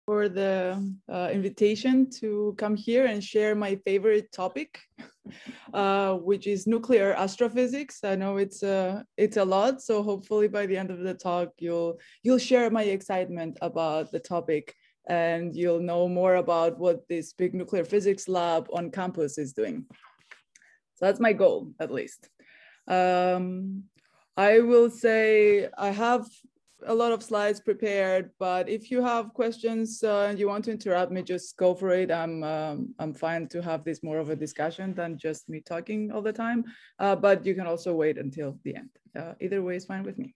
for the invitation to come here and share my favorite topic, which is nuclear astrophysics. I know it's a lot, so hopefully by the end of the talk, you'll share my excitement about the topic, and you'll know more about what this big nuclear physics lab on campus is doing. So that's my goal, at least. I will say I have a lot of slides prepared, but if you have questions and you want to interrupt me, just go for it. I'm fine to have this more of a discussion than just me talking all the time, but you can also wait until the end. Either way is fine with me.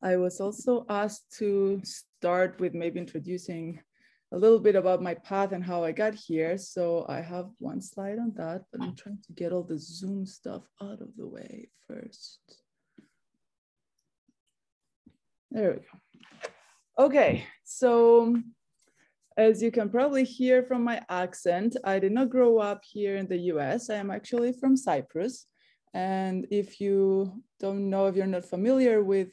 I was also asked to start with maybe introducing a little bit about my path and how I got here. So I have one slide on that, but I'm trying to get all the Zoom stuff out of the way first. There we go. Okay, so as you can probably hear from my accent, I did not grow up here in the US. I am actually from Cyprus. And if you don't know, if you're not familiar with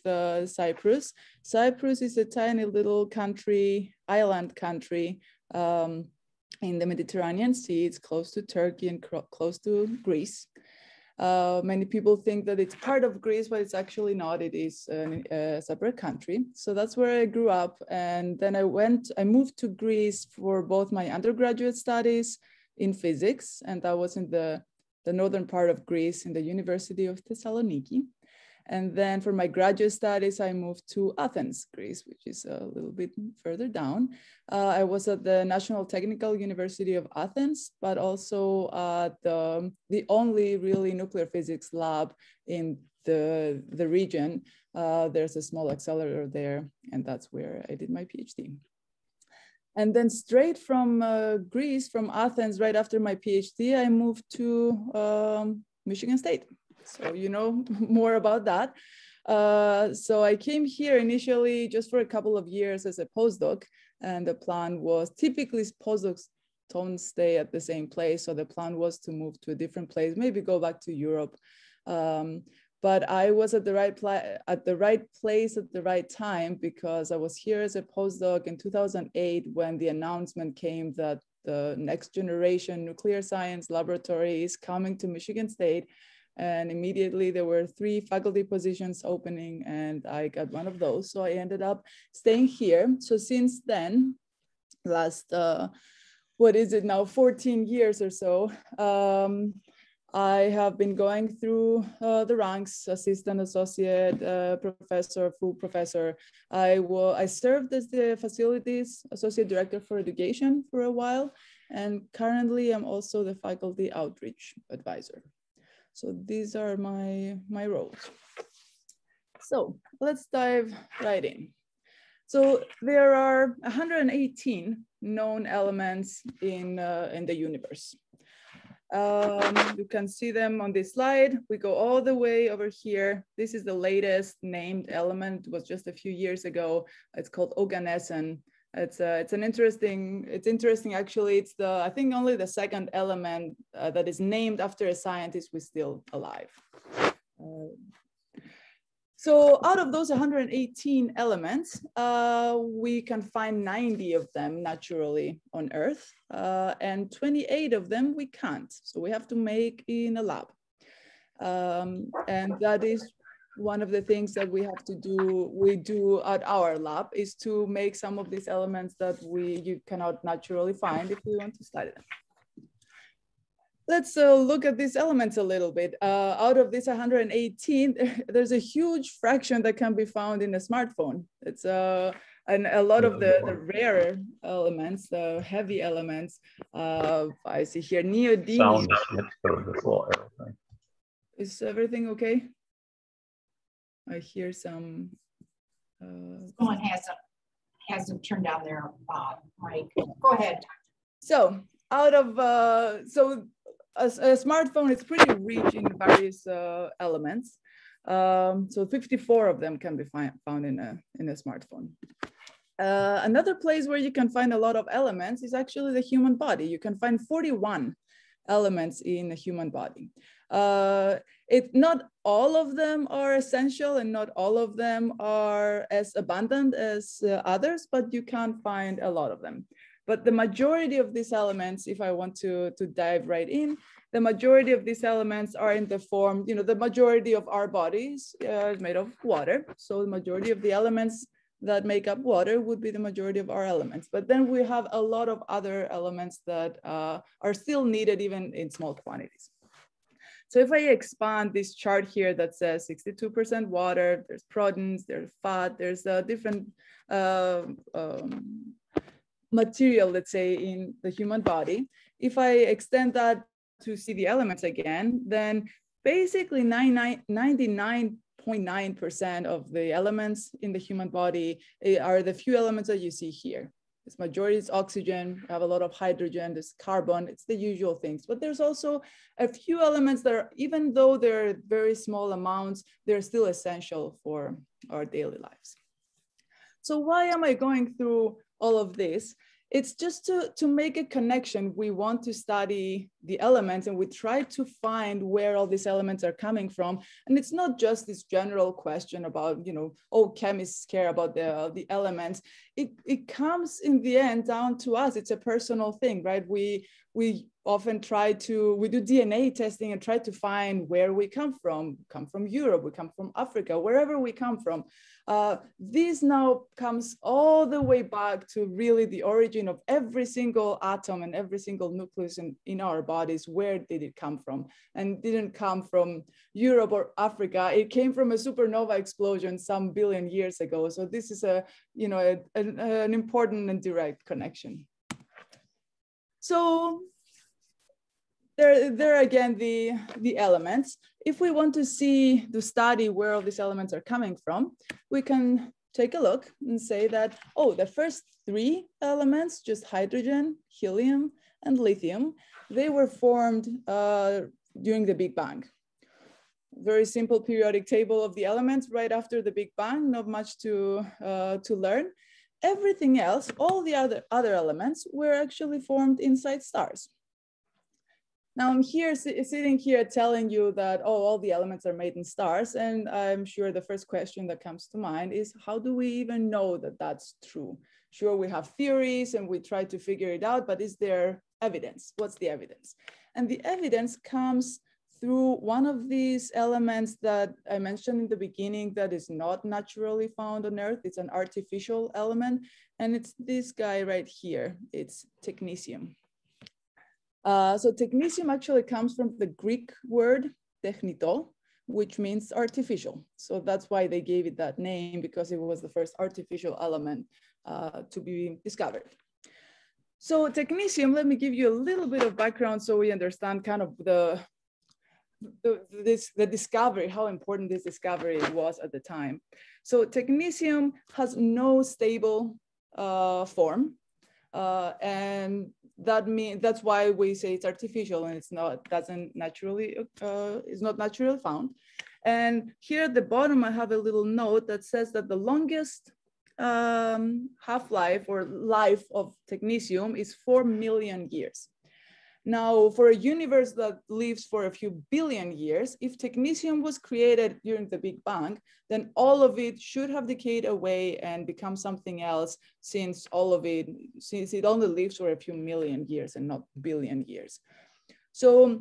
Cyprus, Cyprus is a tiny little country, island country in the Mediterranean Sea. It's close to Turkey and close to Greece. Many people think that it's part of Greece, but it's actually not. It is a separate country. So that's where I grew up. And then I moved to Greece for both my undergraduate studies in physics, and that was in the northern part of Greece in the University of Thessaloniki. And then for my graduate studies, I moved to Athens, Greece, which is a little bit further down. I was at the National Technical University of Athens, but also the only really nuclear physics lab in the region. There's a small accelerator there, and that's where I did my PhD. And then straight from Greece, from Athens, right after my PhD, I moved to Michigan State. So you know more about that. So I came here initially just for a couple of years as a postdoc, and the plan was typically postdocs don't stay at the same place. So the plan was to move to a different place, maybe go back to Europe. But I was at the right place at the right time, because I was here as a postdoc in 2008 when the announcement came that the next generation nuclear science laboratory is coming to Michigan State. And immediately there were 3 faculty positions opening, and I got one of those. So I ended up staying here. So since then, last, what is it now, 14 years or so, I have been going through the ranks, assistant, associate, professor, full professor. I served as the facilities associate director for education for a while, and currently I'm also the faculty outreach advisor. So these are my roles. So let's dive right in. So there are 118 known elements in the universe. You can see them on this slide. We go all the way over here. This is the latest named element. It was just a few years ago. It's called oganesson. It's interesting actually. It's I think only the second element that is named after a scientist who's still alive. So out of those 118 elements, we can find 90 of them naturally on Earth, and 28 of them we can't. So we have to make in a lab. And that is one of the things that we do at our lab, is to make some of these elements that you cannot naturally find if we want to study them. Let's look at these elements a little bit. Out of this 118, there's a huge fraction that can be found in a smartphone. It's and a lot of the rarer elements, the heavy elements, I see here neodymium. Is everything okay? I hear some. Someone hasn't turned down their mic. Go ahead. So out of a smartphone is pretty rich in various elements. So 54 of them can be found in a smartphone. Another place where you can find a lot of elements is actually the human body. You can find 41 elements in a human body. Not all of them are essential and not all of them are as abundant as others, but you can find a lot of them. But the majority of these elements, if I want to dive right in, the majority of these elements are in the form, the majority of our bodies is made of water. So the majority of the elements that make up water would be the majority of our elements. But then we have a lot of other elements that are still needed even in small quantities. So if I expand this chart here that says 62% water, there's protons, there's fat, there's a different material, let's say, in the human body. If I extend that to see the elements again, then basically 99.9% of the elements in the human body are the few elements that you see here. Its majority is oxygen, we have a lot of hydrogen, there's carbon, it's the usual things. But there's also a few elements that are, even though they're very small amounts, they're still essential for our daily lives. So why am I going through all of this? It's just to make a connection. We want to study the elements and we try to find where all these elements are coming from. And it's not just this general question about, chemists care about the elements. It comes in the end down to us. It's a personal thing, right? We often we do DNA testing and try to find where we come from Europe, we come from Africa, wherever we come from. This now comes all the way back to really the origin of every single atom and every single nucleus in our bodies. Where did it come from? And didn't come from Europe or Africa. It came from a supernova explosion some billion years ago. So this is an important and direct connection. So there again, the elements. If we want to study where all these elements are coming from, we can take a look and say that, the first three elements, just hydrogen, helium, and lithium, they were formed during the Big Bang. Very simple periodic table of the elements right after the Big Bang, not much to learn. Everything else, all the other elements were actually formed inside stars. Now I'm sitting here telling you that, all the elements are made in stars. And I'm sure the first question that comes to mind is, how do we even know that that's true? Sure, we have theories and we try to figure it out, but is there evidence? What's the evidence? And the evidence comes through one of these elements that I mentioned in the beginning that is not naturally found on Earth. It's an artificial element, and it's this guy right here. It's technetium. So technetium actually comes from the Greek word technito, which means artificial. So that's why they gave it that name, because it was the first artificial element to be discovered. So technetium, let me give you a little bit of background so we understand kind of the discovery, how important this discovery was at the time. So technetium has no stable form. And that's why we say it's artificial and it's not naturally found. And here at the bottom, I have a little note that says that the longest half-life or life of technetium is 4 million years. Now, for a universe that lives for a few billion years, if technetium was created during the Big Bang, then all of it should have decayed away and become something else, since it only lives for a few million years and not billion years. So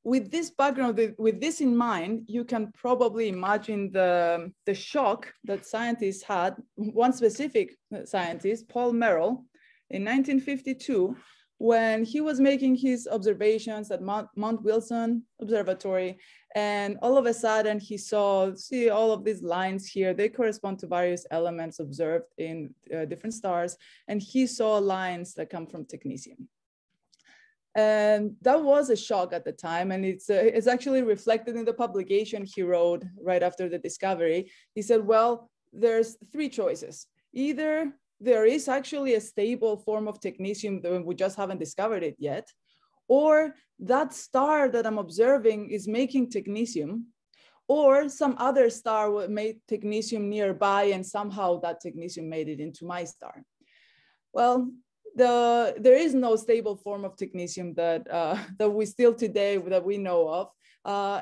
with this background, with this in mind, you can probably imagine the shock that scientists had. One specific scientist, Paul Merrill, in 1952, when he was making his observations at Mount Wilson Observatory, and all of a sudden he see all of these lines here, they correspond to various elements observed in different stars, and he saw lines that come from technetium. And that was a shock at the time, and it's actually reflected in the publication he wrote right after the discovery. He said, well, there's three choices. Either there is actually a stable form of technetium, though we just haven't discovered it yet, or that star that I'm observing is making technetium, or some other star made technetium nearby and somehow that technetium made it into my star. Well, there is no stable form of technecium that we still today that we know of.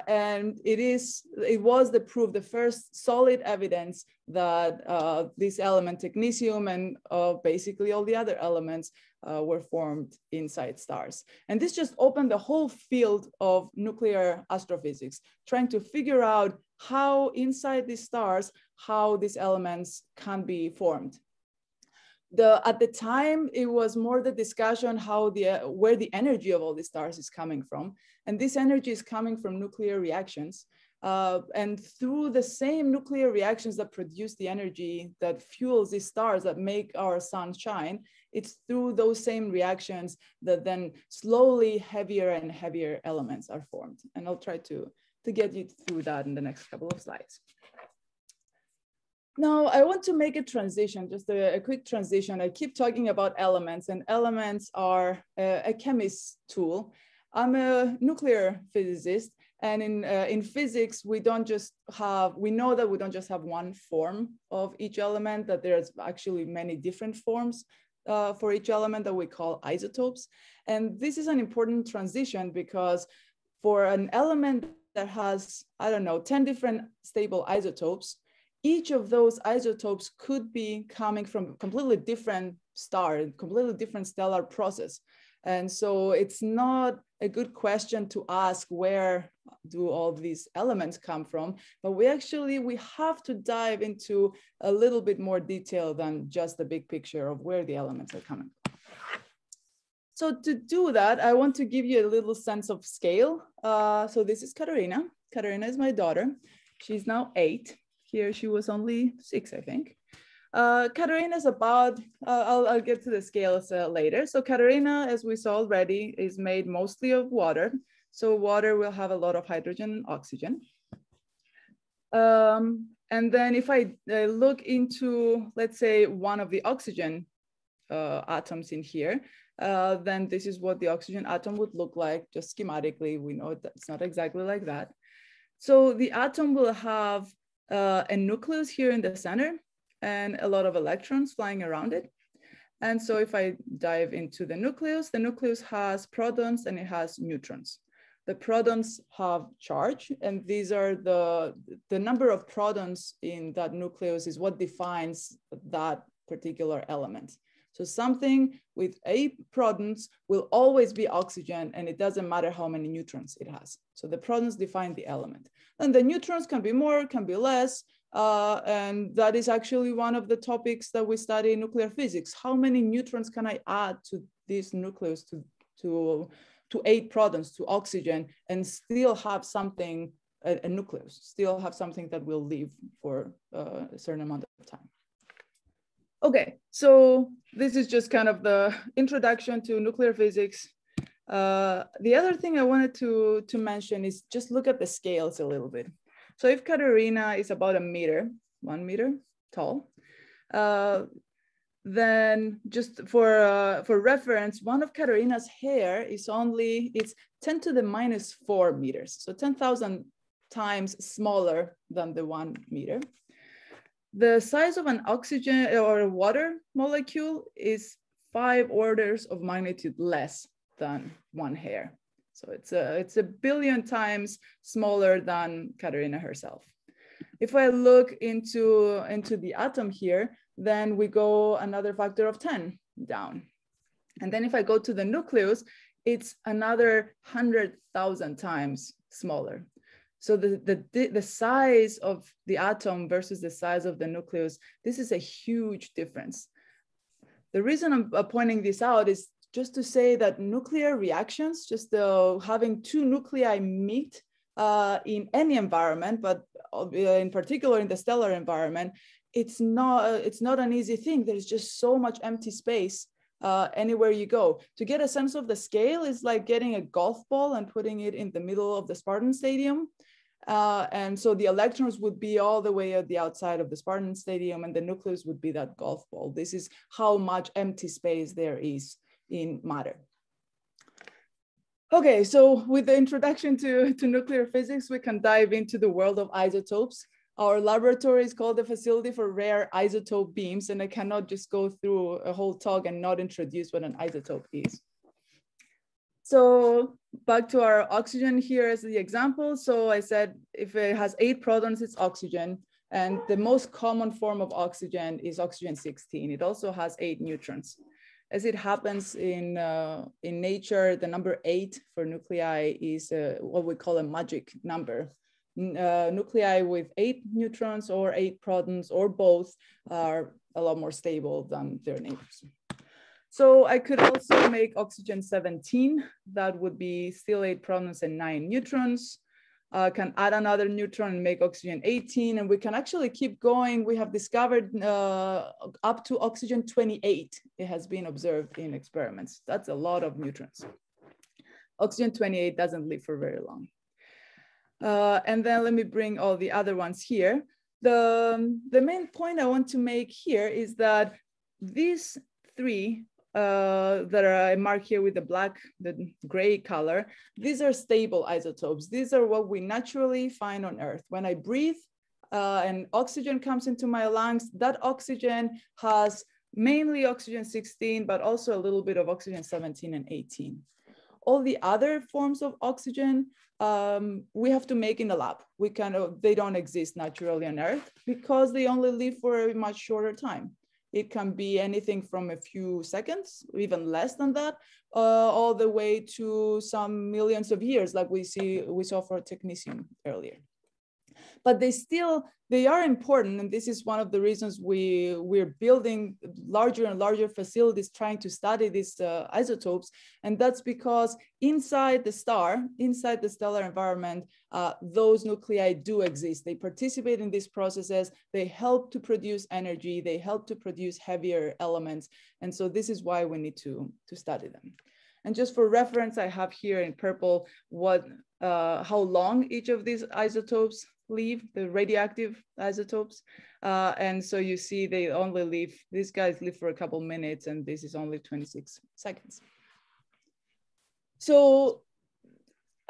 And it was the first solid evidence that this element technetium and basically all the other elements were formed inside stars. And this just opened the whole field of nuclear astrophysics, trying to figure out how inside these stars, how these elements can be formed. At the time, it was more the discussion where the energy of all the stars is coming from. And this energy is coming from nuclear reactions. And through the same nuclear reactions that produce the energy that fuels these stars that make our sun shine, it's through those same reactions that then slowly heavier and heavier elements are formed. And I'll try to get you through that in the next couple of slides. Now, I want to make a transition, just a quick transition. I keep talking about elements, and elements are a chemist's tool. I'm a nuclear physicist, and in physics, we know that we don't just have one form of each element, that there's actually many different forms for each element that we call isotopes. And this is an important transition because for an element that has, I don't know, 10 different stable isotopes, each of those isotopes could be coming from a completely different star, a completely different stellar process. And so it's not a good question to ask where do all these elements come from, but we have to dive into a little bit more detail than just the big picture of where the elements are coming from. So to do that, I want to give you a little sense of scale. So this is Katarina. Katarina is my daughter. She's now 8. Here she was only 6, I think. Katarina is about, I'll get to the scales later. So Katarina, as we saw already, is made mostly of water. So water will have a lot of hydrogen and oxygen. And then if I look into, let's say, one of the oxygen atoms in here, then this is what the oxygen atom would look like. Just schematically, we know that it's not exactly like that. So the atom will have a nucleus here in the center and a lot of electrons flying around it. And so if I dive into the nucleus has protons and it has neutrons. The protons have charge, and these are the number of protons in that nucleus is what defines that particular element. So something with 8 protons will always be oxygen, and it doesn't matter how many neutrons it has. So the protons define the element. And the neutrons can be more, can be less. And that is actually one of the topics that we study in nuclear physics. How many neutrons can I add to this nucleus to 8 protons, to oxygen, and still have something, a nucleus, still have something that will live for a certain amount of time. Okay, so this is just kind of the introduction to nuclear physics. The other thing I wanted to mention is just look at the scales a little bit. So if Katarina is about 1 meter tall, then just for reference, one of Katarina's hair is it's 10 to the minus 4 meters. So 10,000 times smaller than the 1 meter. The size of an oxygen or a water molecule is 5 orders of magnitude less than 1 hair. So it's a billion times smaller than Katarina herself. If I look into the atom here, then we go another factor of 10 down. And then if I go to the nucleus, it's another 100,000 times smaller. So the size of the atom versus the size of the nucleus, this is a huge difference. The reason I'm pointing this out is just to say that nuclear reactions, just having 2 nuclei meet in any environment, but in particular in the stellar environment, it's not an easy thing. There's just so much empty space anywhere you go. To get a sense of the scale is like getting a golf ball and putting it in the middle of the Spartan Stadium. And so the electrons would be all the way at the outside of the Spartan Stadium, and the nucleus would be that golf ball. This is how much empty space there is in matter. Okay, so with the introduction to nuclear physics, we can dive into the world of isotopes. Our laboratory is called the Facility for Rare Isotope Beams, and I cannot just go through a whole talk and not introduce what an isotope is. So back to our oxygen here as the example. So I said if it has 8 protons, it's oxygen. And the most common form of oxygen is oxygen 16. It also has 8 neutrons. As it happens in nature, the number 8 for nuclei is what we call a magic number. Nuclei with 8 neutrons or 8 protons or both are a lot more stable than their neighbors. So I could also make oxygen 17. That would be still 8 protons and 9 neutrons. Can add another neutron and make oxygen 18. And we can actually keep going. We have discovered up to oxygen 28. It has been observed in experiments. That's a lot of neutrons. Oxygen 28 doesn't live for very long. And then let me bring all the other ones here. The main point I want to make here is that these 3 that I mark here with the gray color, these are stable isotopes. These are what we naturally find on Earth. When I breathe and oxygen comes into my lungs, that oxygen has mainly oxygen 16, but also a little bit of oxygen 17 and 18. All the other forms of oxygen, we have to make in the lab. They don't exist naturally on Earth because they only live for a much shorter time. It can be anything from a few seconds, even less than that, all the way to some millions of years, like we saw for technetium earlier. But they are important, and this is one of the reasons we're building larger and larger facilities trying to study these isotopes, and that's because inside the stellar environment, those nuclei do exist. They participate in these processes. They help to produce energy. They help to produce heavier elements, and so this is why we need to study them. And just for reference, I have here in purple how long each of these isotopes live, the radioactive isotopes. And so you see these guys live for a couple minutes, and this is only 26 seconds. So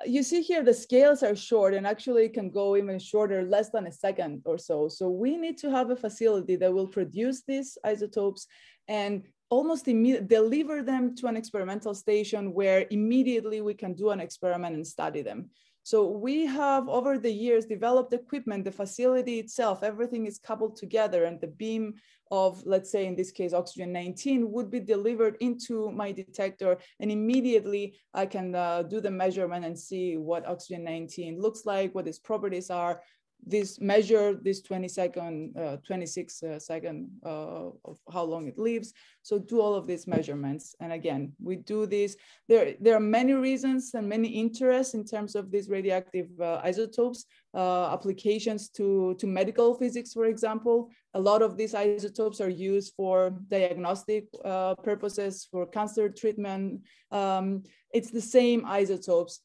you see here, the scales are short and actually can go even shorter, less than a second or so. So we need to have a facility that will produce these isotopes and almost immediately deliver them to an experimental station where immediately we can do an experiment and study them. So we have, over the years, developed equipment, the facility itself, everything is coupled together, and the beam of, let's say in this case, oxygen 19 would be delivered into my detector, and immediately I can do the measurement and see what oxygen 19 looks like, what its properties are. Measure this 26 second of how long it lives. So do all of these measurements. And again, we do this. There are many reasons and many interests in terms of these radioactive isotopes, applications to medical physics, for example. A lot of these isotopes are used for diagnostic purposes, for cancer treatment. It's the same isotopes.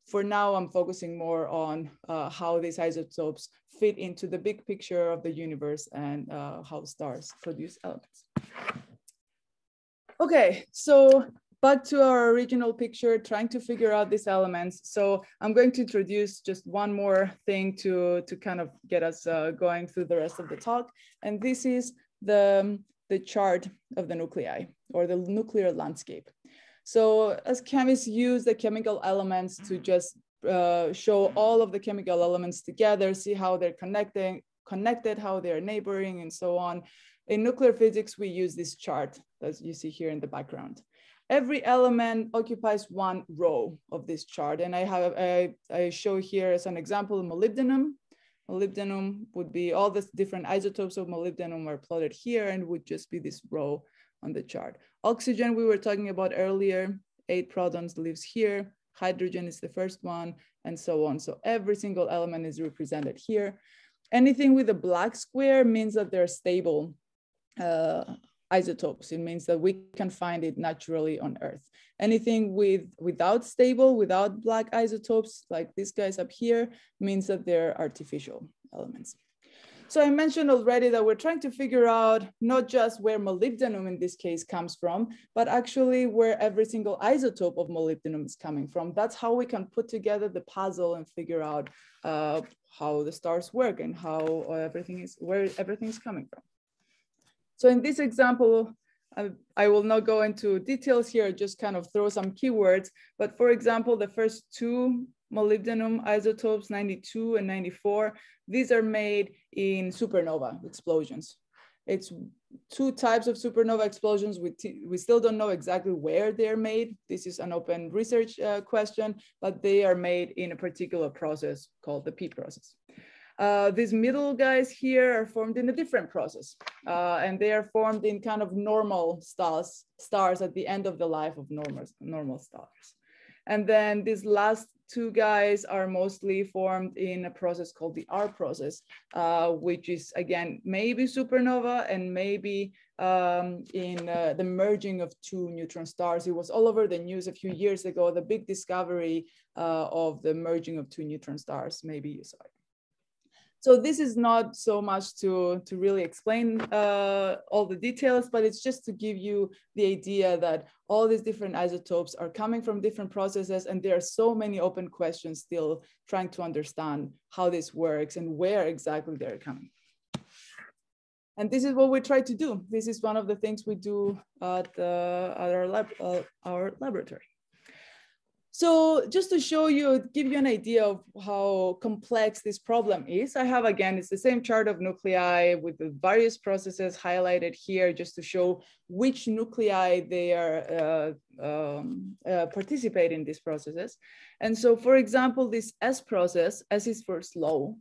For now, I'm focusing more on how these isotopes fit into the big picture of the universe and how stars produce elements. Okay, so back to our original picture, trying to figure out these elements. So I'm going to introduce just one more thing to kind of get us going through the rest of the talk. And this is the chart of the nuclei, or the nuclear landscape. So as chemists use the chemical elements to just show all of the chemical elements together, see how they're connected, how they're neighboring, and so on. In nuclear physics, we use this chart, as you see here in the background. Every element occupies one row of this chart. And I show here as an example, molybdenum. Molybdenum would be all the different isotopes of molybdenum are plotted here and would just be this row on the chart. Oxygen, we were talking about earlier, 8 protons lives here. Hydrogen is the first one, and so on. So every single element is represented here. Anything with a black square means that they're stable isotopes. It means that we can find it naturally on Earth. Anything without black isotopes, like these guys up here, means that they're artificial elements. So I mentioned already that we're trying to figure out not just where molybdenum in this case comes from, but actually where every single isotope of molybdenum is coming from. That's how we can put together the puzzle and figure out how the stars work and how where everything is coming from. So in this example, I will not go into details here, just kind of throw some keywords. But for example, the first two molybdenum isotopes, 92 and 94, these are made in supernova explosions. It's two types of supernova explosions. We still don't know exactly where they're made. This is an open research question, but they are made in a particular process called the P process. These middle guys here are formed in a different process, and they are formed in kind of normal stars at the end of the life of normal stars. And then these last two guys are mostly formed in a process called the R process, which is, again, maybe supernova and maybe in the merging of two neutron stars. It was all over the news a few years ago, the big discovery of the merging of two neutron stars. Maybe you saw it. So this is not so much to really explain all the details, but it's just to give you the idea that all these different isotopes are coming from different processes, and there are so many open questions still trying to understand how this works and where exactly they're coming. And this is what we try to do. This is one of the things we do at our laboratory. So just to show you, give you an idea of how complex this problem is, I have, again, it's the same chart of nuclei with the various processes highlighted here, just to show which nuclei they are participate in these processes. And so, for example, this S process, S is for slow.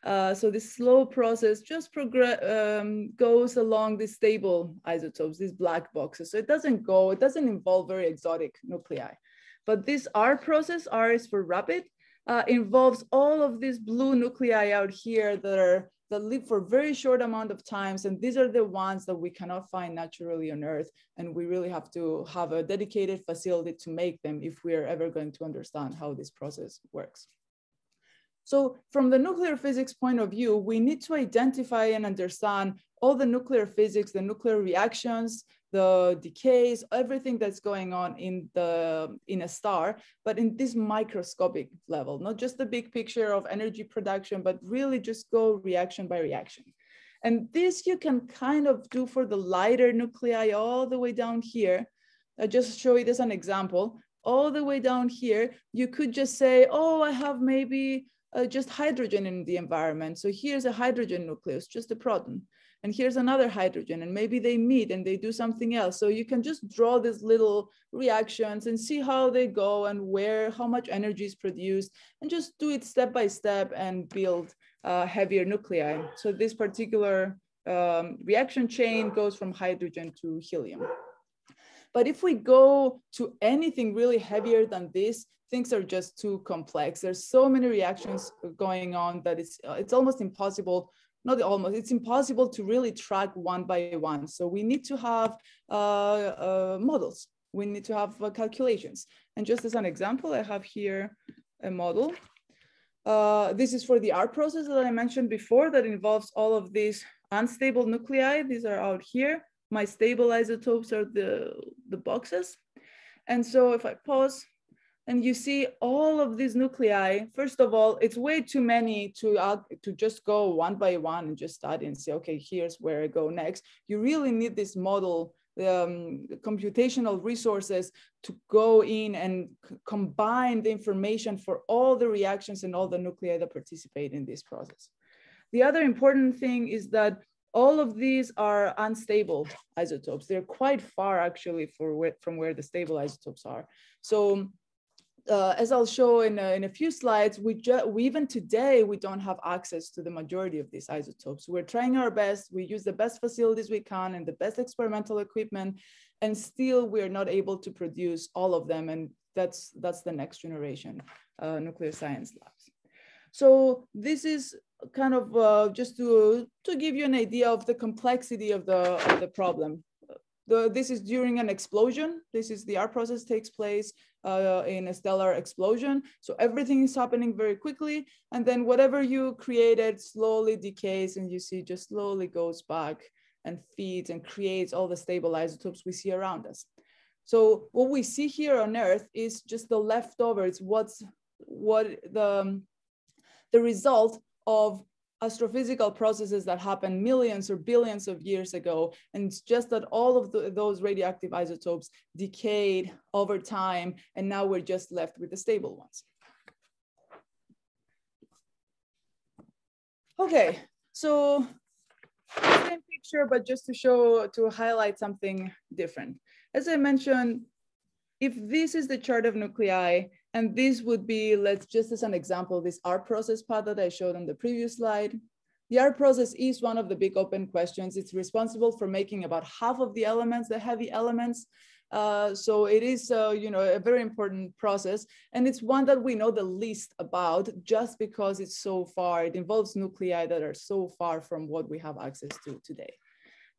So this slow process just goes along the stable isotopes, these black boxes. So it doesn't involve very exotic nuclei. But this R process, R is for rapid, involves all of these blue nuclei out here that live for a very short amount of times. And these are the ones that we cannot find naturally on Earth. And we really have to have a dedicated facility to make them if we are ever going to understand how this process works. So from the nuclear physics point of view, we need to identify and understand all the nuclear physics, the nuclear reactions, the decays, everything that's going on in a star, but in this microscopic level, not just the big picture of energy production, but really just go reaction by reaction. And this you can kind of do for the lighter nuclei all the way down here. I just show it as an example. All the way down here, you could just say, oh, I have maybe just hydrogen in the environment. So here's a hydrogen nucleus, just a proton. And here's another hydrogen, and maybe they meet and they do something else. So you can just draw these little reactions and see how they go and how much energy is produced, and just do it step by step and build heavier nuclei. So this particular reaction chain goes from hydrogen to helium. But if we go to anything really heavier than this, things are just too complex. There's so many reactions going on that it's almost impossible. Not almost, it's impossible to really track one by one. So we need to have models. We need to have calculations. And just as an example, I have here a model. This is for the R process that I mentioned before that involves all of these unstable nuclei. These are out here. My stable isotopes are the boxes. And so if I pause, and you see all of these nuclei, first of all, it's way too many to just go one by one and just study and say, okay, here's where I go next. You really need this model, computational resources to go in and combine the information for all the reactions and all the nuclei that participate in this process. The other important thing is that all of these are unstable isotopes. They're quite far actually from where the stable isotopes are. So as I'll show in a few slides, we even today, we don't have access to the majority of these isotopes. We're trying our best. We use the best facilities we can and the best experimental equipment, and still we're not able to produce all of them. And that's the next generation nuclear science labs. So this is kind of just to give you an idea of the complexity of the problem. This is during an explosion. This is the R process takes place in a stellar explosion. So everything is happening very quickly. And then whatever you created slowly decays, and you see just slowly goes back and feeds and creates all the stable isotopes we see around us. So what we see here on Earth is just the leftover. It's what the result of astrophysical processes that happened millions or billions of years ago. And it's just that all of those radioactive isotopes decayed over time, and now we're just left with the stable ones. Okay, so same picture, but just to highlight something different. As I mentioned, if this is the chart of nuclei, and this would be, let's just as an example, this R process path that I showed on the previous slide. The R process is one of the big open questions. It's responsible for making about half of the elements, the heavy elements. So it is, a very important process, and it's one that we know the least about just because it's so far. It involves nuclei that are so far from what we have access to today.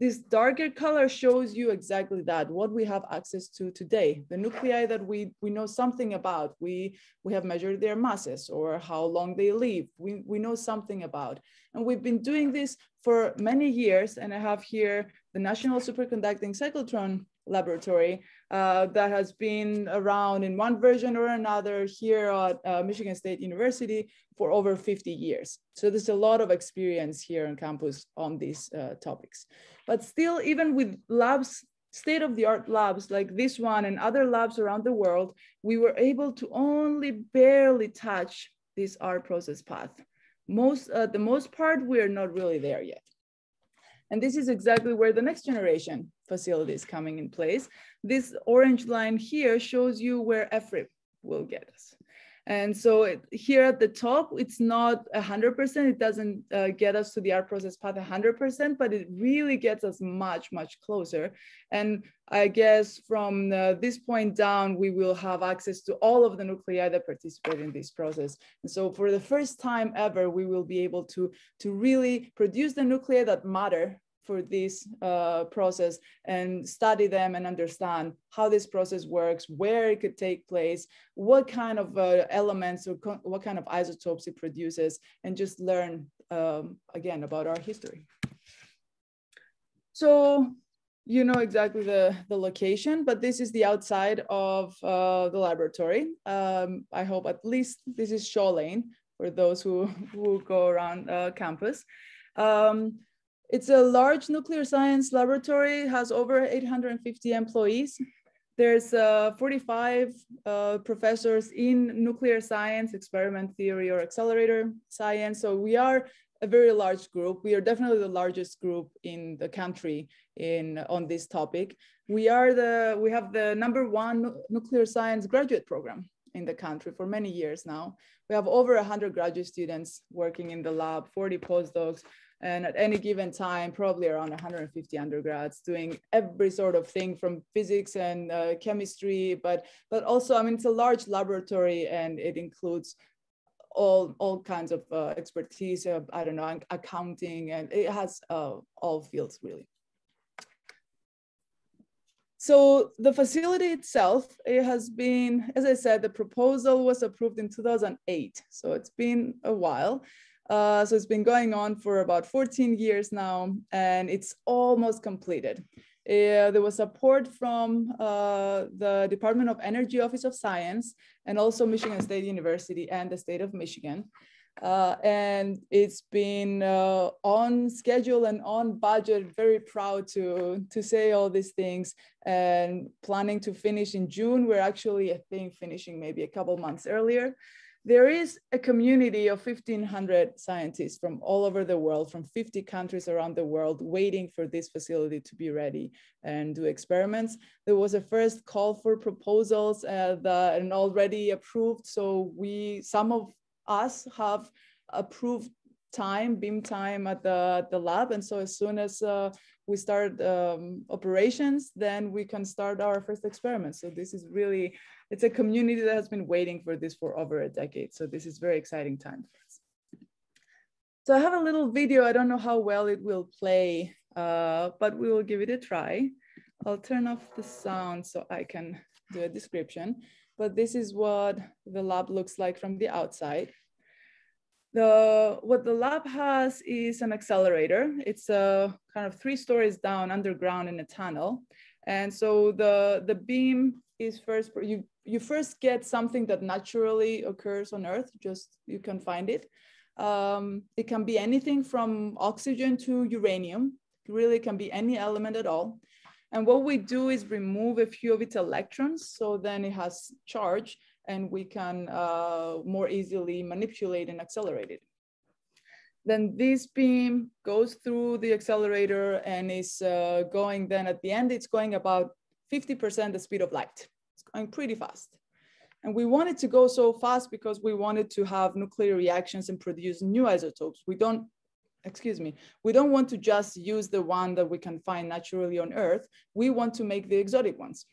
This darker color shows you exactly that, what we have access to today. The nuclei that we know something about. We have measured their masses or how long they live. We know something about. And we've been doing this for many years. And I have here the National Superconducting Cyclotron Laboratory that has been around in one version or another here at Michigan State University for over 50 years. So there's a lot of experience here on campus on these topics. But still, even with labs, state-of-the-art labs like this one and other labs around the world, we were able to only barely touch this R process path. The most part, we're not really there yet. And this is exactly where the next generation facility is coming in place. This orange line here shows you where EFRIP will get us. And so here at the top, it's not 100%. It doesn't get us to the R process path 100%, but it really gets us much, much closer. And I guess from this point down, we will have access to all of the nuclei that participate in this process. And so for the first time ever, we will be able to really produce the nuclei that matter for this process and study them and understand how this process works, where it could take place, what kind of elements or what kind of isotopes it produces, and just learn again about our history. So you know exactly the location, but this is the outside of the laboratory. I hope at least this is Shaw Lane for those who go around campus. It's a large nuclear science laboratory. It has over 850 employees. There's 45 professors in nuclear science, experiment theory, or accelerator science. So we are a very large group. We are definitely the largest group in the country on this topic. We have the #1 nuclear science graduate program in the country for many years now. We have over 100 graduate students working in the lab, 40 postdocs, and at any given time, probably around 150 undergrads doing every sort of thing from physics and chemistry, but also, I mean, it's a large laboratory and it includes all kinds of expertise, I don't know, accounting, and it has all fields really. So the facility itself, it has been, as I said, the proposal was approved in 2008. So it's been a while. So it's been going on for about 14 years now, and it's almost completed. There was support from the Department of Energy Office of Science and also Michigan State University and the state of Michigan. And it's been on schedule and on budget. Very proud to say all these things, and planning to finish in June. We're actually, I think, finishing maybe a couple months earlier. There is a community of 1,500 scientists from all over the world, from 50 countries around the world, waiting for this facility to be ready and do experiments. There was a first call for proposals and already approved. So some of us have approved beam time at the lab. And so as soon as we start operations, then we can start our first experiment. So this is really, it's a community that has been waiting for this for over a decade. So this is very exciting time for us. So I have a little video. I don't know how well it will play, but we will give it a try. I'll turn off the sound so I can do a description, but this is what the lab looks like from the outside. What the lab has is an accelerator. It's kind of 3 stories down underground in a tunnel. And so the beam is first, you first get something that naturally occurs on Earth, just you can find it. It can be anything from oxygen to uranium. It really can be any element at all. And what we do is remove a few of its electrons, so then it has charge and we can more easily manipulate and accelerate it. Then this beam goes through the accelerator and is going then at the end, it's going about 50% the speed of light. It's going pretty fast. And we wanted to go so fast because we wanted to have nuclear reactions and produce new isotopes. We don't want to just use the one that we can find naturally on Earth. We want to make the exotic ones.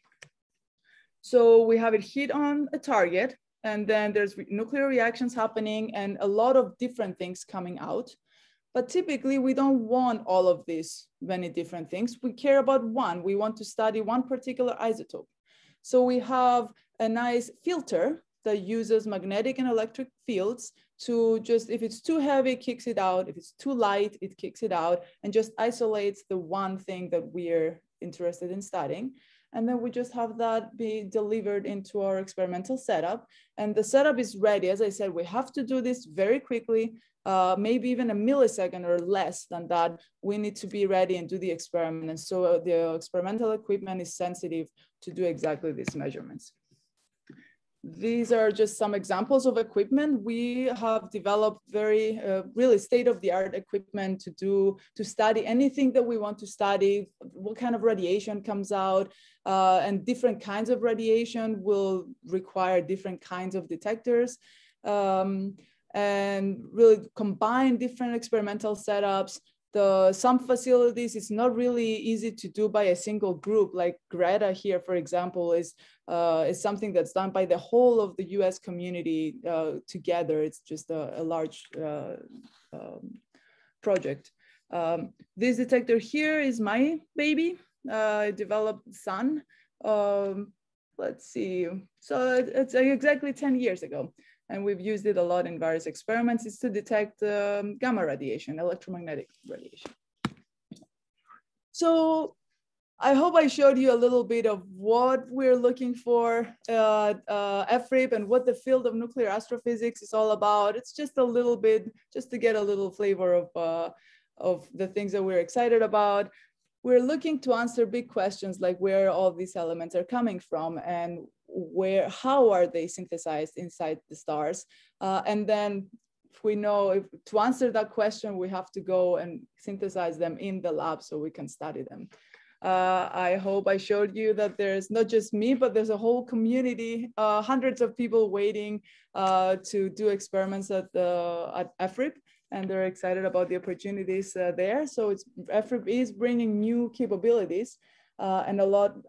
So we have it hit on a target, and then there's nuclear reactions happening and a lot of different things coming out. But typically we don't want all of these many different things. We care about one. We want to study one particular isotope. So we have a nice filter that uses magnetic and electric fields to just, if it's too heavy, it kicks it out. If it's too light, it kicks it out and just isolates the one thing that we're interested in studying. And then we just have that be delivered into our experimental setup. And the setup is ready. As I said, we have to do this very quickly, maybe even a millisecond or less than that. We need to be ready and do the experiment. And so the experimental equipment is sensitive to do exactly these measurements. These are just some examples of equipment. We have developed very, really state-of-the-art equipment to study anything that we want to study, what kind of radiation comes out, and different kinds of radiation will require different kinds of detectors, and really combine different experimental setups. Some facilities, it's not really easy to do by a single group. Like Greta here, for example, is something that's done by the whole of the US community together. It's just a large project. This detector here is my baby. I developed Sun. Let's see. So it's exactly 10 years ago. And we've used it a lot in various experiments. It's to detect gamma radiation, electromagnetic radiation. So I hope I showed you a little bit of what we're looking for at FRIP and what the field of nuclear astrophysics is all about. It's just a little bit, just to get a little flavor of the things that we're excited about. We're looking to answer big questions like where all these elements are coming from and how are they synthesized inside the stars? And then if we know, to answer that question, we have to go and synthesize them in the lab so we can study them. I hope I showed you that there's not just me, but there's a whole community, hundreds of people waiting to do experiments at FRIP, and they're excited about the opportunities there. So FRIP is bringing new capabilities and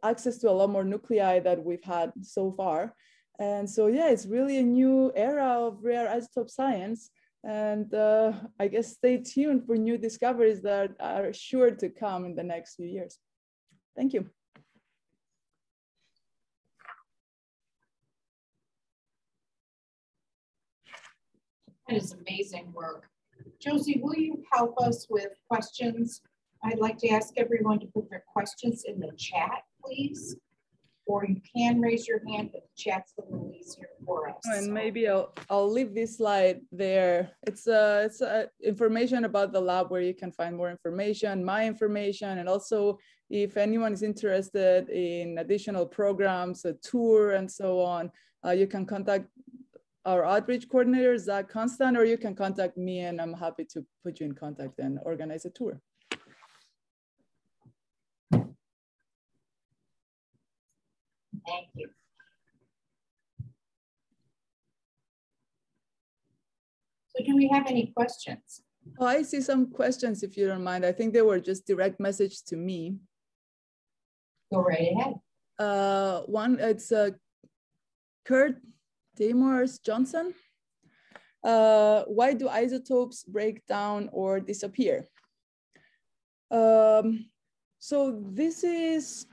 access to a lot more nuclei that we've had so far. And so, yeah, it's really a new era of rare isotope science. And I guess stay tuned for new discoveries that are sure to come in the next few years. Thank you. That is amazing work. Josie, will you help us with questions? I'd like to ask everyone to put their questions in the chat, please. Or you can raise your hand, but the chat's a little easier for us. And maybe I'll leave this slide there. It's information about the lab where you can find more information, my information, and also if anyone is interested in additional programs, a tour, and so on, you can contact our outreach coordinator, Zach Constant, or you can contact me and I'm happy to put you in contact and organize a tour. Thank you. So do we have any questions? Oh, I see some questions, if you don't mind. I think they were just direct message to me. Go right ahead. One, it's Kurt Damors Johnson. Why do isotopes break down or disappear? So this is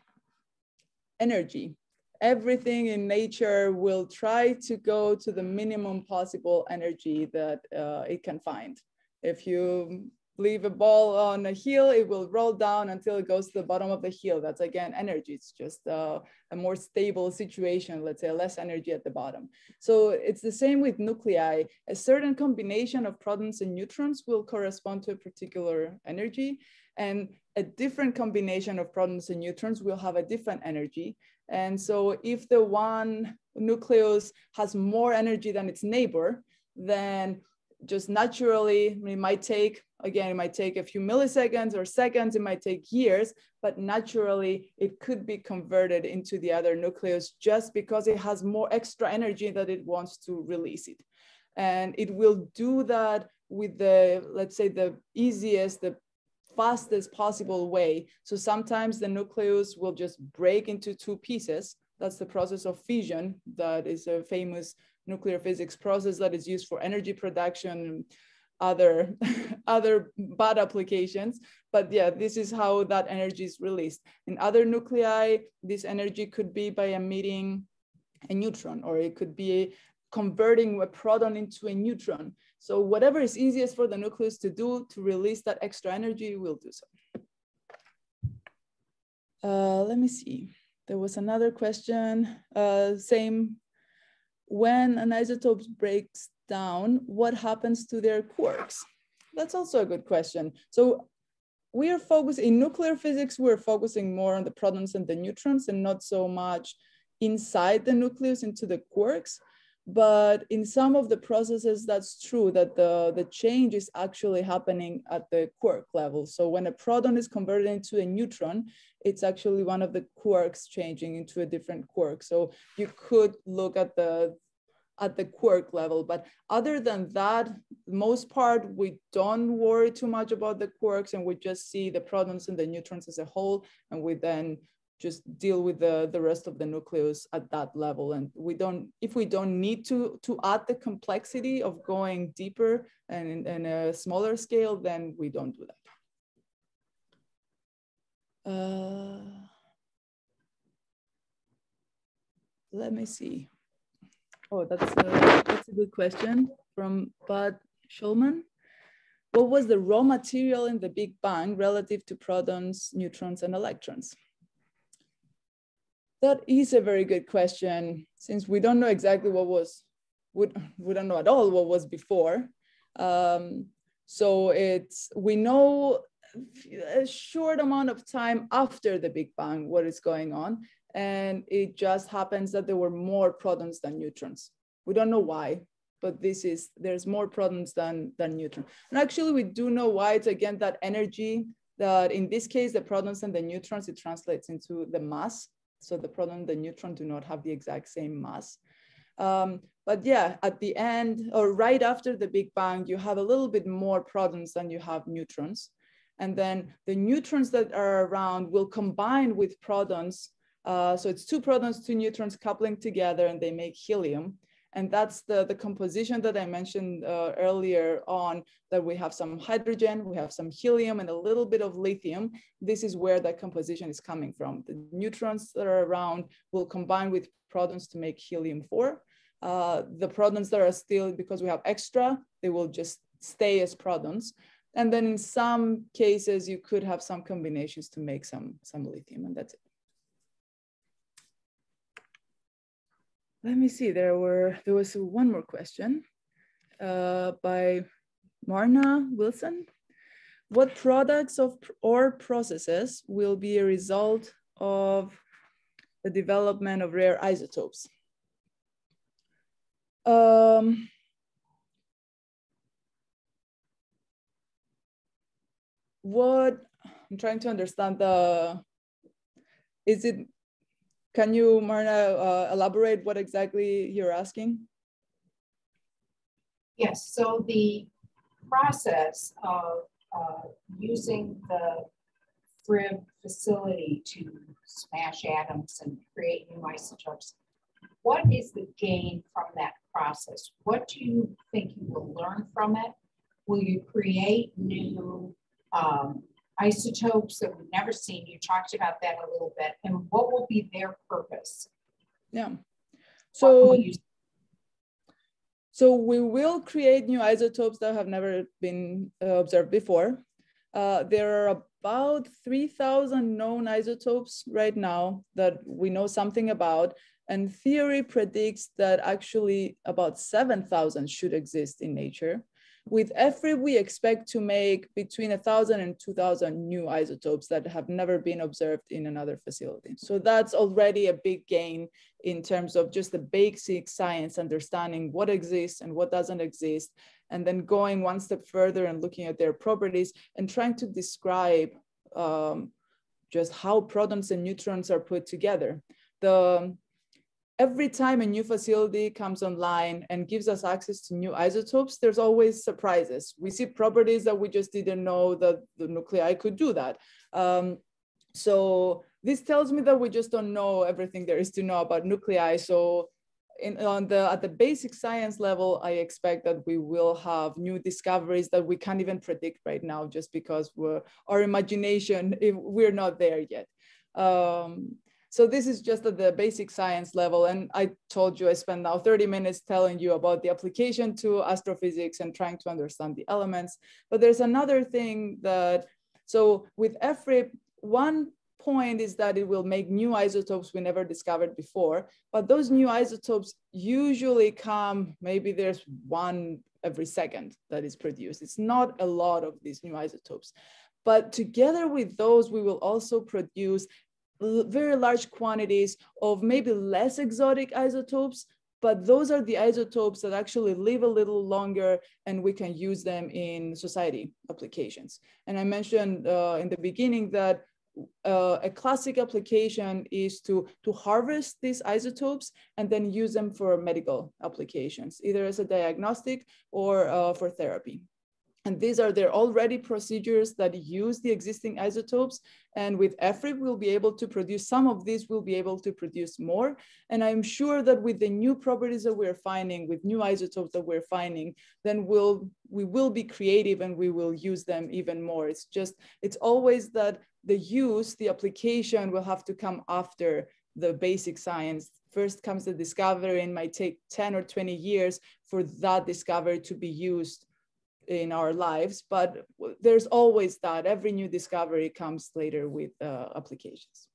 energy. Everything in nature will try to go to the minimum possible energy that it can find. If you leave a ball on a hill, it will roll down until it goes to the bottom of the hill. That's again energy. It's just a more stable situation, let's say less energy at the bottom. So it's the same with nuclei. A certain combination of protons and neutrons will correspond to a particular energy, and a different combination of protons and neutrons will have a different energy. And so if the one nucleus has more energy than its neighbor, then just naturally, it might take, again, it might take a few milliseconds or seconds, it might take years, but naturally it could be converted into the other nucleus just because it has more extra energy that it wants to release it. And it will do that with the, let's say, the easiest, the fastest possible way. So sometimes the nucleus will just break into two pieces. That's the process of fission. That is a famous nuclear physics process that is used for energy production, other bad applications. But yeah, this is how that energy is released. In other nuclei, this energy could be by emitting a neutron, or it could be converting a proton into a neutron. So whatever is easiest for the nucleus to do to release that extra energy, will do so. Let me see. There was another question, same. When an isotope breaks down, what happens to their quarks? That's also a good question. So we are focusing, in nuclear physics, we're focusing more on the protons and the neutrons and not so much inside the nucleus into the quarks. But in some of the processes, that's true, that the change is actually happening at the quark level. So when a proton is converted into a neutron, it's actually one of the quarks changing into a different quark. So you could look at the quark level, but other than that, most part, we don't worry too much about the quarks, and we just see the protons and the neutrons as a whole, and we then just deal with the rest of the nucleus at that level. And we don't, if we don't need to add the complexity of going deeper and in a smaller scale, then we don't do that. Let me see. Oh, that's a good question from Bud Schulman. What was the raw material in the Big Bang relative to protons, neutrons, and electrons? That is a very good question, since we don't know exactly what was, we don't know at all what was before. So we know a short amount of time after the Big Bang what is going on. And it just happens that there were more protons than neutrons. We don't know why, but there's more protons than neutrons. And actually we do know why. It's again that energy that in this case, the protons and the neutrons, it translates into the mass. So the proton and the neutron do not have the exact same mass. But yeah, at the end, or right after the Big Bang, you have a little bit more protons than you have neutrons. And then the neutrons that are around will combine with protons. So it's two protons, two neutrons coupling together, and they make helium. And that's the composition that I mentioned earlier on, that we have some hydrogen, we have some helium, and a little bit of lithium. This is where that composition is coming from. The neutrons that are around will combine with protons to make helium-4. The protons that are still, because we have extra, they will just stay as protons. And then in some cases, you could have some combinations to make some lithium, and that's it. Let me see, there was one more question by Marna Wilson. What products or processes will be a result of the development of rare isotopes? I'm trying to understand can you, Marna, elaborate what exactly you're asking? Yes, so the process of using the FRIB facility to smash atoms and create new isotopes, what is the gain from that process? What do you think you will learn from it? Will you create new isotopes that we've never seen. You talked about that a little bit. And what will be their purpose? Yeah. So we will create new isotopes that have never been observed before. There are about 3,000 known isotopes right now that we know something about, and theory predicts that actually about 7,000 should exist in nature. With EFRI, we expect to make between 1,000 and 2,000 new isotopes that have never been observed in another facility. So that's already a big gain in terms of just the basic science, understanding what exists and what doesn't exist, and then going one step further and looking at their properties and trying to describe just how protons and neutrons are put together. Every time a new facility comes online and gives us access to new isotopes, there's always surprises. We see properties that we just didn't know that the nuclei could do that. So this tells me that we just don't know everything there is to know about nuclei. So at the basic science level, I expect that we will have new discoveries that we can't even predict right now, just because our imagination, we're not there yet. So this is just at the basic science level. And I told you I spent now 30 minutes telling you about the application to astrophysics and trying to understand the elements. But there's another thing so with EFRI, one point is that it will make new isotopes we never discovered before. But those new isotopes usually come, maybe there's one every second that is produced. It's not a lot of these new isotopes. But together with those, we will also produce very large quantities of maybe less exotic isotopes, but those are the isotopes that actually live a little longer and we can use them in society applications. And I mentioned in the beginning that a classic application is to harvest these isotopes and then use them for medical applications, either as a diagnostic or for therapy. And there are already procedures that use the existing isotopes. And with EFRI, we'll be able to produce some of these, we'll be able to produce more. And I'm sure that with the new properties that we're finding, with new isotopes that we're finding, then we will be creative and we will use them even more. It's always that the application will have to come after the basic science. First comes the discovery, and it might take 10 or 20 years for that discovery to be used in our lives, but there's always that. Every new discovery comes later with applications.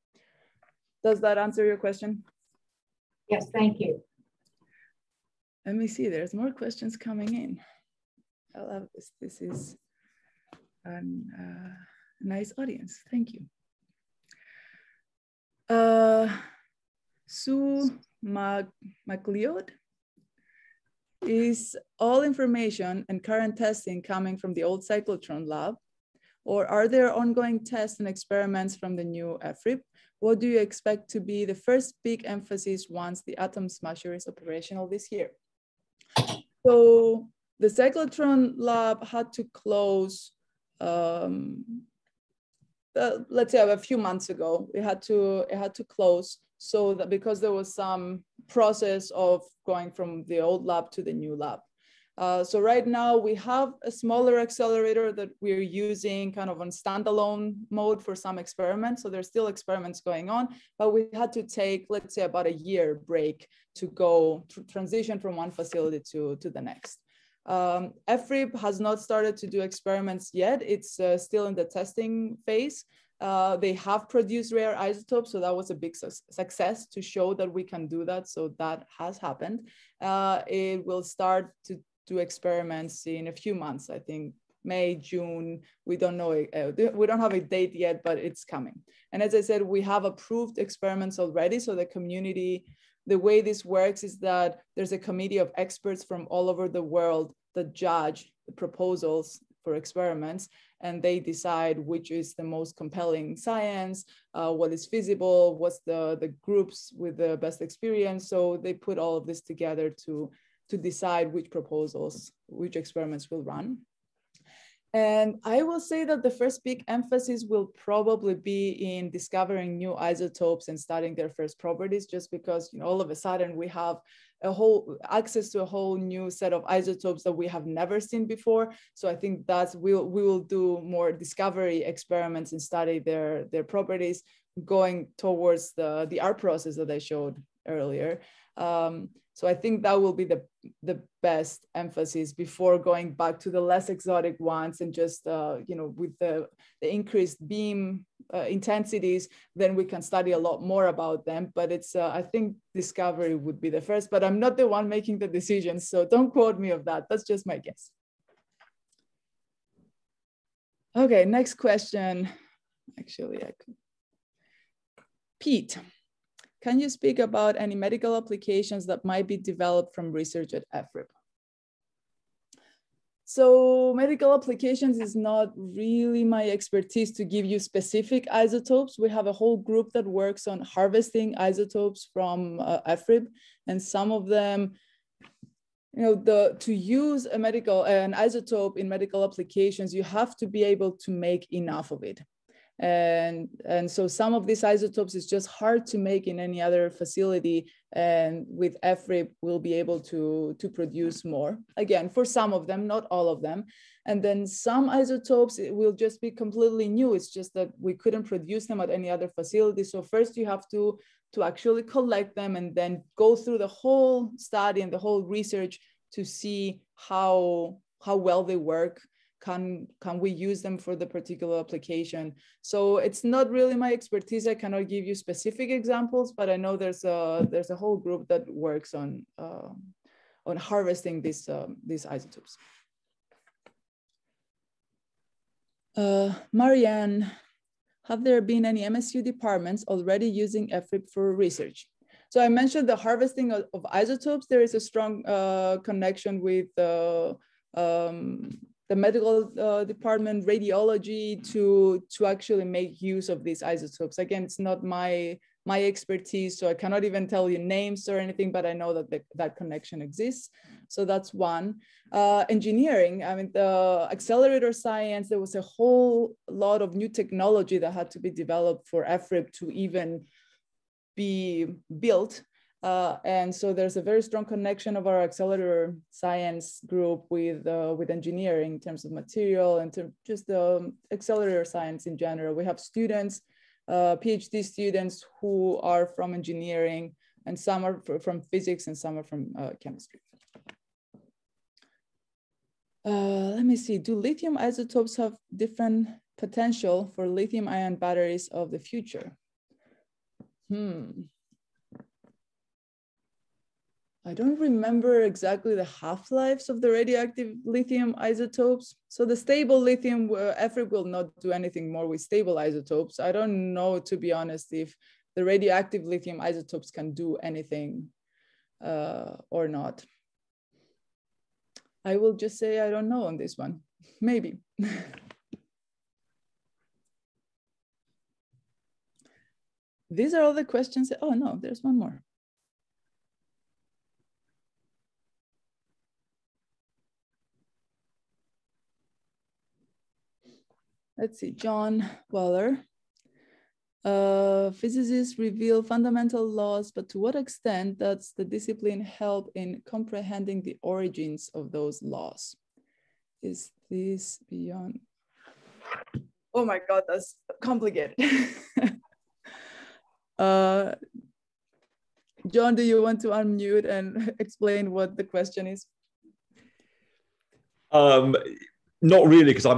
Does that answer your question? Yes, thank you. Let me see, there's more questions coming in. I love this. This is a nice audience. Thank you. Sue MacLeod. Is all information and current testing coming from the old cyclotron lab? Or are there ongoing tests and experiments from the new EFRIP? What do you expect to be the first big emphasis once the atom smasher is operational this year? So the cyclotron lab had to close, let's say a few months ago. It had to close, so that because there was some process of going from the old lab to the new lab. So right now we have a smaller accelerator that we're using kind of on standalone mode for some experiments. So there's still experiments going on, but we had to take, let's say, about a year break to transition from one facility to the next. EFRIP has not started to do experiments yet. It's still in the testing phase. They have produced rare isotopes, so that was a big success to show that we can do that. So that has happened. It will start to do experiments in a few months, I think May, June. We don't know, we don't have a date yet, but it's coming. And as I said, we have approved experiments already. So the community, the way this works is that there's a committee of experts from all over the world that judge the proposals for experiments, and they decide which is the most compelling science, what is feasible, what's the groups with the best experience. So they put all of this together to decide which proposals, which experiments will run. And I will say that the first big emphasis will probably be in discovering new isotopes and studying their first properties, just because, you know, all of a sudden we have a whole access to a whole new set of isotopes that we have never seen before. So I think that's we will do more discovery experiments and study their properties, going towards the art process that I showed earlier. So I think that will be the best emphasis before going back to the less exotic ones, and just, you know, with the increased beam intensities, then we can study a lot more about them. But it's, I think discovery would be the first, but I'm not the one making the decisions, so don't quote me of that. That's just my guess. Okay, next question. Actually, I could. Pete. Can you speak about any medical applications that might be developed from research at EFRIB? So medical applications is not really my expertise to give you specific isotopes. We have a whole group that works on harvesting isotopes from EFRIB, and some of them, you know, to use an isotope in medical applications, you have to be able to make enough of it. And so some of these isotopes is just hard to make in any other facility, and with EFRIB we'll be able to produce more, again, for some of them, not all of them. And then some isotopes, it will just be completely new. It's just that we couldn't produce them at any other facility. So first you have to actually collect them, and then go through the whole study and the whole research to see how well they work. Can we use them for the particular application? So it's not really my expertise. I cannot give you specific examples, but I know there's a whole group that works on harvesting these isotopes. Marianne, have there been any MSU departments already using EFRIB for research? So I mentioned the harvesting of isotopes. There is a strong connection with the medical department, radiology, to actually make use of these isotopes. Again, it's not my expertise, so I cannot even tell you names or anything, but I know that that connection exists. So that's one. Engineering, I mean, the accelerator science, there was a whole lot of new technology that had to be developed for EFRIB to even be built. And so there's a very strong connection of our accelerator science group with engineering in terms of material and just the accelerator science in general. We have students, PhD students who are from engineering, and some are from physics and some are from chemistry. Let me see, do lithium isotopes have different potential for lithium ion batteries of the future? I don't remember exactly the half-lives of the radioactive lithium isotopes. So the stable lithium, EFRIB will not do anything more with stable isotopes. I don't know, to be honest, if the radioactive lithium isotopes can do anything or not. I will just say I don't know on this one, maybe. These are all the questions. Oh no, there's one more. Let's see, John Waller. Physicists reveal fundamental laws, but to what extent does the discipline help in comprehending the origins of those laws? Is this beyond? Oh my God, that's complicated. John, do you want to unmute and explain what the question is? Not really, because I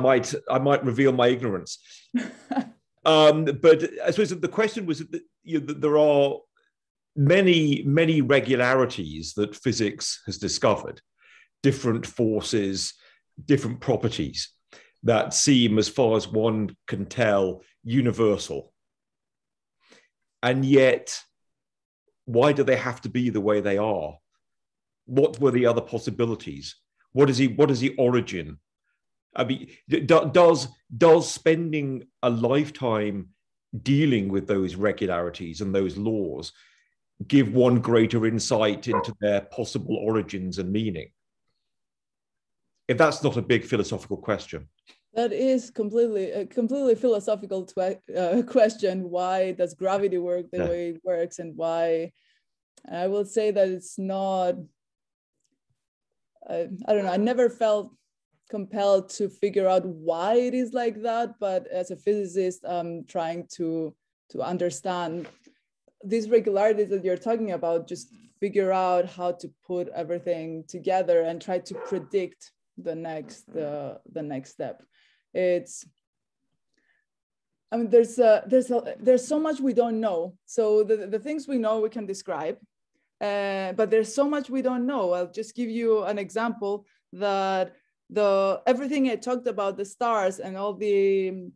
might reveal my ignorance. But I suppose the question was that, that there are many regularities that physics has discovered, different forces, different properties that seem, as far as one can tell, universal. And yet, why do they have to be the way they are? What were the other possibilities? What is the origin? I mean, does spending a lifetime dealing with those regularities and those laws give one greater insight into their possible origins and meaning? If that's not a big philosophical question. That is a completely philosophical question. Why does gravity work the way it works, and why? I will say that it's not, I don't know, I never felt compelled to figure out why it is like that, but as a physicist, I'm trying to understand these regularities that you're talking about, just figure out how to put everything together and try to predict the next step. I mean, there's so much we don't know. So the things we know we can describe, but there's so much we don't know. I'll just give you an example that everything I talked about, the stars and all the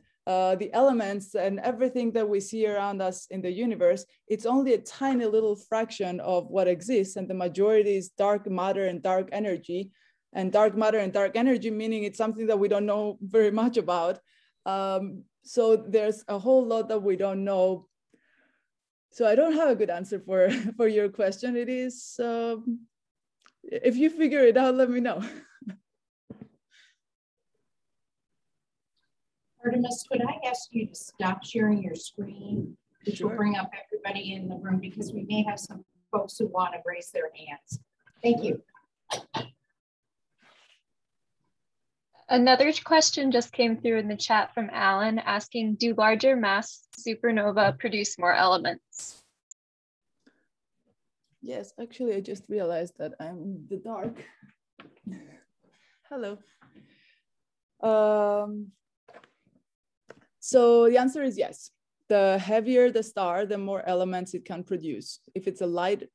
elements and everything that we see around us in the universe, it's only a tiny little fraction of what exists, and the majority is dark matter and dark energy. And dark matter and dark energy, meaning it's something that we don't know very much about. So there's a whole lot that we don't know. So I don't have a good answer for your question. It is, if you figure it out, let me know. Artemis, could I ask you to stop sharing your screen, which Sure. will bring up everybody in the room, because we may have some folks who want to raise their hands. Thank you. Another question just came through in the chat from Alan asking, do larger mass supernova produce more elements? Yes, actually, I just realized that I'm in the dark. Hello. So the answer is yes. The heavier the star, the more elements it can produce. If it's a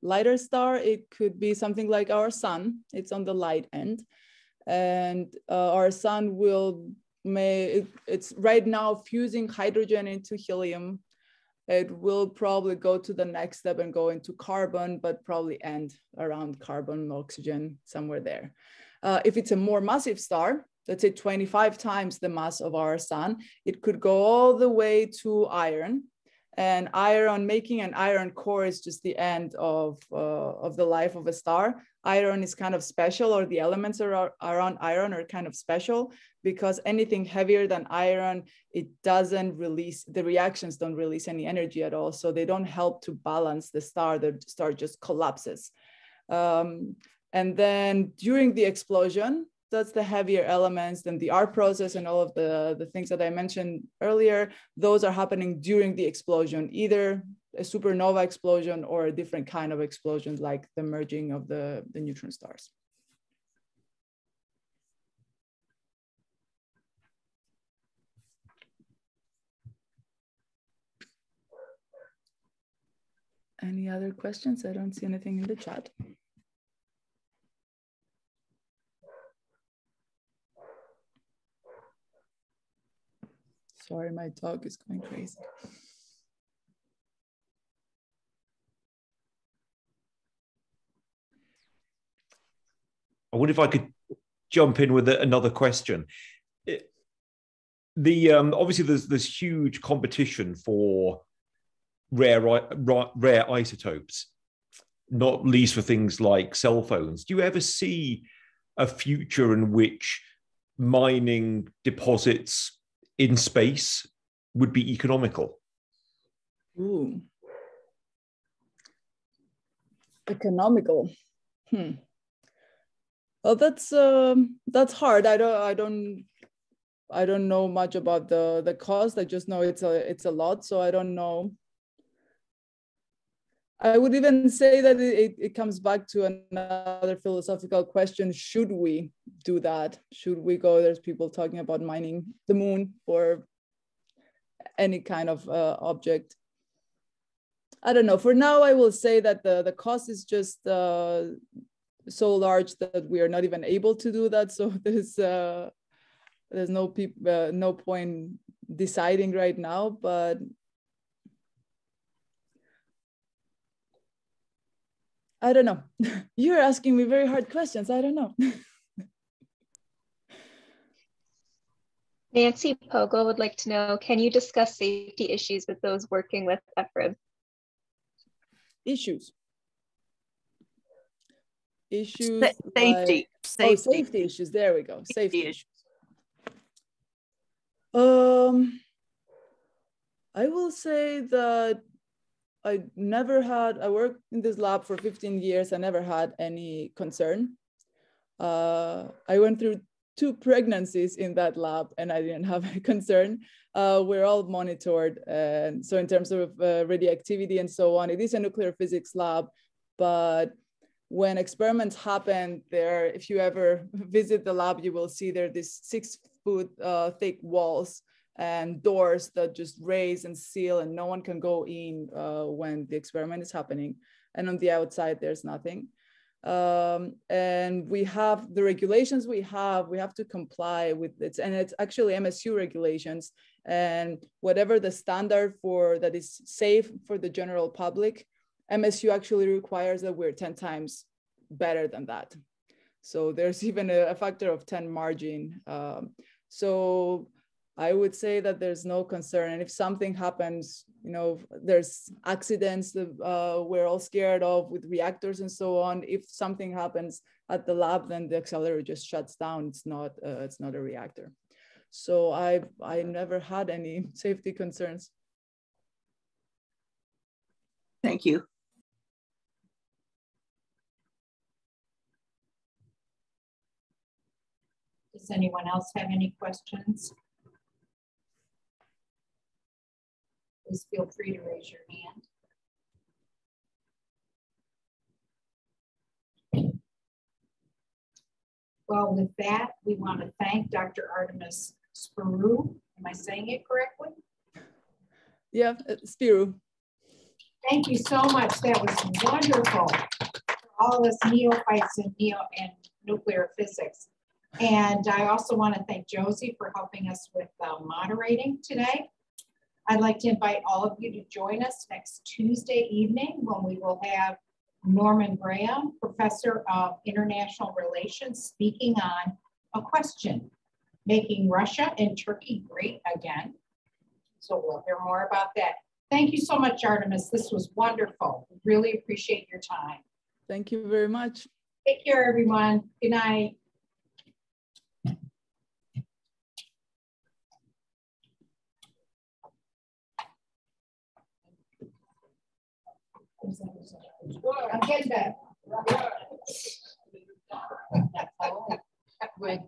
lighter star, it could be something like our sun. It's on the light end. And our sun it's right now fusing hydrogen into helium. It will probably go to the next step and go into carbon, but probably end around carbon, oxygen, somewhere there. If it's a more massive star, let's say 25 times the mass of our sun, it could go all the way to iron. And making an iron core is just the end of the life of a star. Iron is kind of special, or the elements around iron are kind of special, because anything heavier than iron, the reactions don't release any energy at all. So they don't help to balance the star just collapses. And then during the explosion, that's the heavier elements, then the art process and all of the things that I mentioned earlier, those are happening during the explosion, either a supernova explosion or a different kind of explosion, like the merging of the neutron stars. Any other questions? I don't see anything in the chat. Sorry, my dog is going crazy. I wonder if I could jump in with another question. Obviously there's huge competition for rare isotopes, not least for things like cell phones. Do you ever see a future in which mining deposits in space would be economical? Ooh. Economical. Well, that's hard. I don't know much about the cost. I just know it's a lot, so I don't know. I would even say that it comes back to another philosophical question. Should we do that? Should we go? There's people talking about mining the moon or any kind of object. I don't know. For now, I will say that the cost is just so large that we are not even able to do that. So there's no point deciding right now, but I don't know. You're asking me very hard questions. I don't know. Nancy Pogel would like to know, can you discuss safety issues with those working with EFRIB? Issues. Safety. Safety issues. There we go. Safety issues. I will say that I worked in this lab for 15 years. I never had any concern. I went through 2 pregnancies in that lab and I didn't have a concern. We're all monitored. And so in terms of radioactivity and so on, it is a nuclear physics lab, but when experiments happen there, if you ever visit the lab, you will see there are these 6-foot thick walls and doors that just raise and seal and no one can go in when the experiment is happening. And on the outside, there's nothing. And we have the regulations we have to comply with it. And it's actually MSU regulations, and whatever the standard for that is safe for the general public, MSU actually requires that we're 10 times better than that. So there's even a factor of 10 margin. So I would say that there's no concern. And if something happens, you know, there's accidents that we're all scared of with reactors and so on. If something happens at the lab, then the accelerator just shuts down. It's not a reactor. So I never had any safety concerns. Thank you. Does anyone else have any questions? Please feel free to raise your hand. Well, with that, we want to thank Dr. Artemis Spyrou. Am I saying it correctly? Yeah, Spyrou. Thank you so much. That was wonderful for all us neophytes in nuclear physics. And I also want to thank Josie for helping us with moderating today. I'd like to invite all of you to join us next Tuesday evening when we will have Norman Graham, Professor of International Relations, speaking on a question, making Russia and Turkey great again. So we'll hear more about that. Thank you so much, Artemis. This was wonderful. Really appreciate your time. Thank you very much. Take care, everyone. Good night. I'm getting that. Good.